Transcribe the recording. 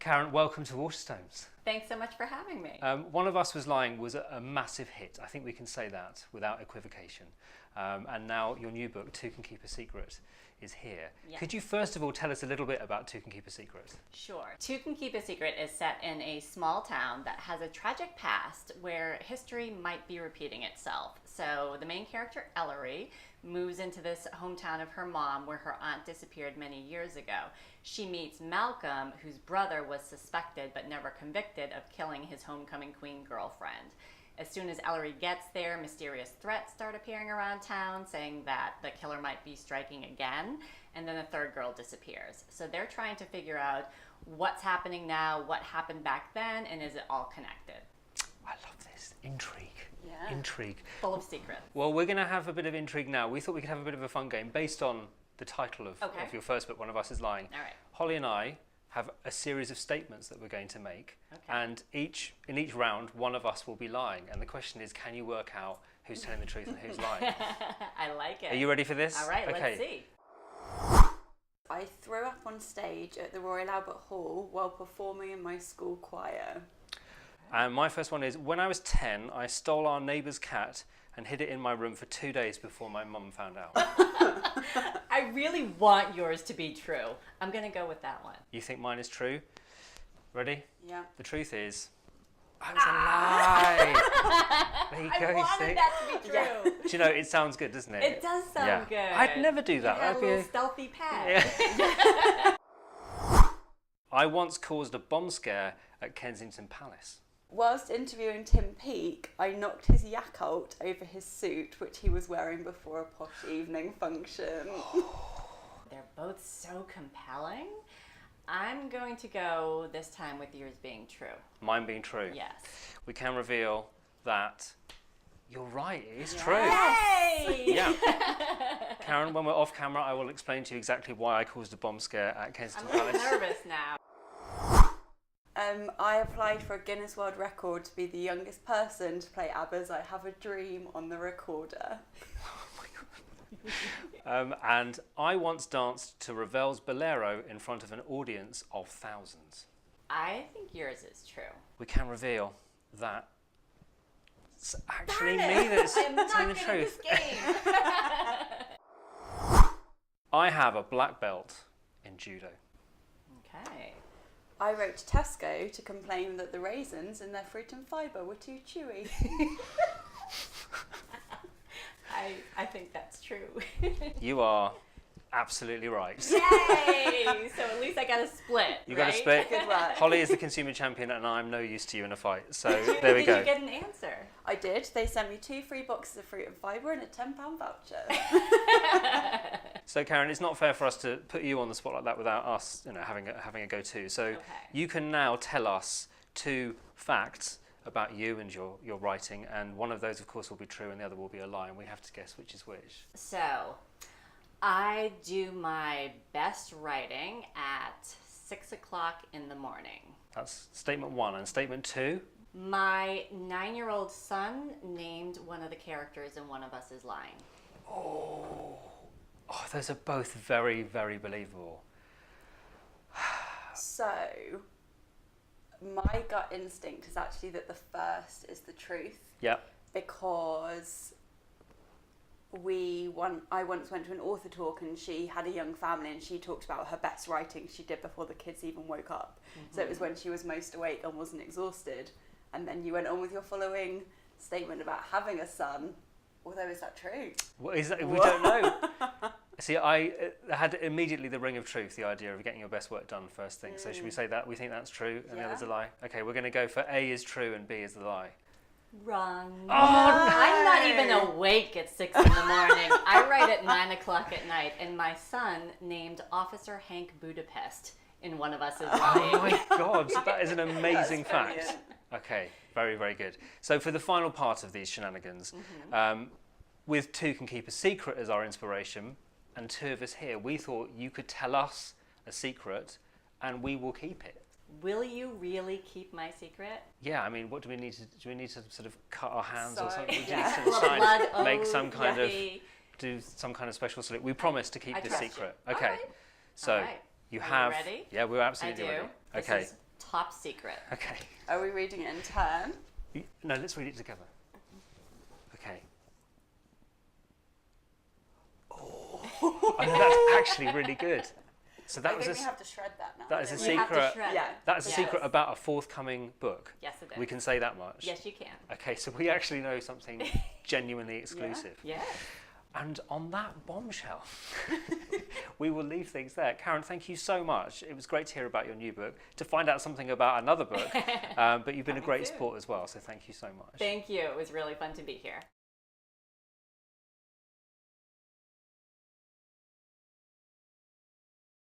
Karen, welcome to Waterstones. Thanks so much for having me. One of Us Was Lying was a massive hit. I think we can say that without equivocation. And now your new book, Two Can Keep a Secret, is here. Yeah. Could you first of all tell us a little bit about Two Can Keep a Secret? Sure. Two Can Keep a Secret is set in a small town that has a tragic past where history might be repeating itself. So the main character, Ellery, moves into this hometown of her mom where her aunt disappeared many years ago. She meets Malcolm, whose brother was suspected but never convicted of killing his homecoming queen girlfriend. As soon as Ellery gets there, mysterious threats start appearing around town, saying that the killer might be striking again, and then the third girl disappears. So they're trying to figure out what's happening now, what happened back then, and is it all connected? I love this. Intrigue. Yeah. Intrigue. Full of secrets. Well, we're going to have a bit of intrigue now. We thought we could have a bit of a fun game based on the title of your first book, One of Us Is Lying. All right. Holly and I have a series of statements that we're going to make, Okay. and in each round, one of us will be lying. And the question is, can you work out who's telling the truth and who's lying? I like it. Are you ready for this? All right, okay. let's see. I threw up on stage at the Royal Albert Hall while performing in my school choir. And my first one is, when I was 10, I stole our neighbour's cat and hid it in my room for 2 days before my mum found out. I really want yours to be true. I'm going to go with that one. You think mine is true? Ready? Yeah. The truth is, I was a lie. There you go. I wanted see? that to be true. Do you know, it sounds good, doesn't it? It does sound good. I'd never do that. You had That'd a be little stealthy pad. Yeah. I once caused a bomb scare at Kensington Palace. Whilst interviewing Tim Peake, I knocked his yak out over his suit, which he was wearing before a posh evening function. They're both so compelling. I'm going to go this time with yours being true. Mine being true. Yes. We can reveal that you're right, it is true. Yay! Yeah. Karen, when we're off camera, I will explain to you exactly why I caused a bomb scare at Kensington I'm a little Palace. nervous now. I applied for a Guinness World Record to be the youngest person to play ABBA's I Have a Dream on the recorder. And I once danced to Ravel's Bolero in front of an audience of thousands. I think yours is true. We can reveal that it's actually me that's I'm not telling the good truth. at this game. I have a black belt in judo. Okay. I wrote to Tesco to complain that the raisins in their fruit and fibre were too chewy. I think that's true. You are absolutely right. Yay! So at least I got a split. You got a right? split. Good work. Holly is the consumer champion, and I'm no use to you in a fight. So there we Did go. you get an answer? I did. They sent me 2 free boxes of fruit and fibre and a £10 voucher. So Karen, it's not fair for us to put you on the spot like that without us, having a go too. So Okay. you can now tell us 2 facts about you and your writing, and one of those, of course, will be true, and the other will be a lie, and we have to guess which is which. So, I do my best writing at 6 o'clock in the morning. That's statement 1, and statement 2. My 9-year-old son named one of the characters in One of Us Is Lying. Oh, those are both very, very believable. So, my gut instinct is actually that the first is the truth. Yep. Because I once went to an author talk and she had a young family and she talked about her best writing she did before the kids even woke up. Mm-hmm. So it was when she was most awake and wasn't exhausted. And then you went on with your following statement about having a son. Although, is that true? What is that? We don't know. See, I had immediately the ring of truth, the idea of getting your best work done first thing. So should we say that? We think that's true and the other's a lie? Okay, we're going to go for A is true and B is the lie. Wrong. Oh, I'm not even awake at 6 in the morning. I write at 9 o'clock at night, and my son named Officer Hank Budapest in One of Us Is Lying. Oh my God, that is an amazing That's fact. brilliant. Okay, very, very good. So for the final part of these shenanigans, with Two Can Keep a Secret as our inspiration, and 2 of us here, we thought you could tell us a secret and we will keep it. Will you really keep my secret? Yeah, I mean, what do we need to sort of cut our hands or Sorry. something? Do we Yeah. need to Blood, sign, make some kind of yucky. do some kind of special salute? We promise to keep I this trust you. secret. All okay. right. So All right. you Are you have ready? Yeah, we're I absolutely do. ready. This Okay. is top secret. Okay. Are we reading it in turn? No, let's read it together. Okay. Oh, I know, that's actually really good. So that I was think we have to shred that now. that is a We have to secret. shred Yeah. it. That's a Yes. secret about a forthcoming book. Yes, it is. We can say that much. Yes, you can. Okay, so we actually know something genuinely exclusive. Yes. And on that bombshell, we will leave things there. Karen, thank you so much. It was great to hear about your new book, to find out something about another book. But you've been a Coming great soon. sport as well, so thank you so much. Thank you. It was really fun to be here.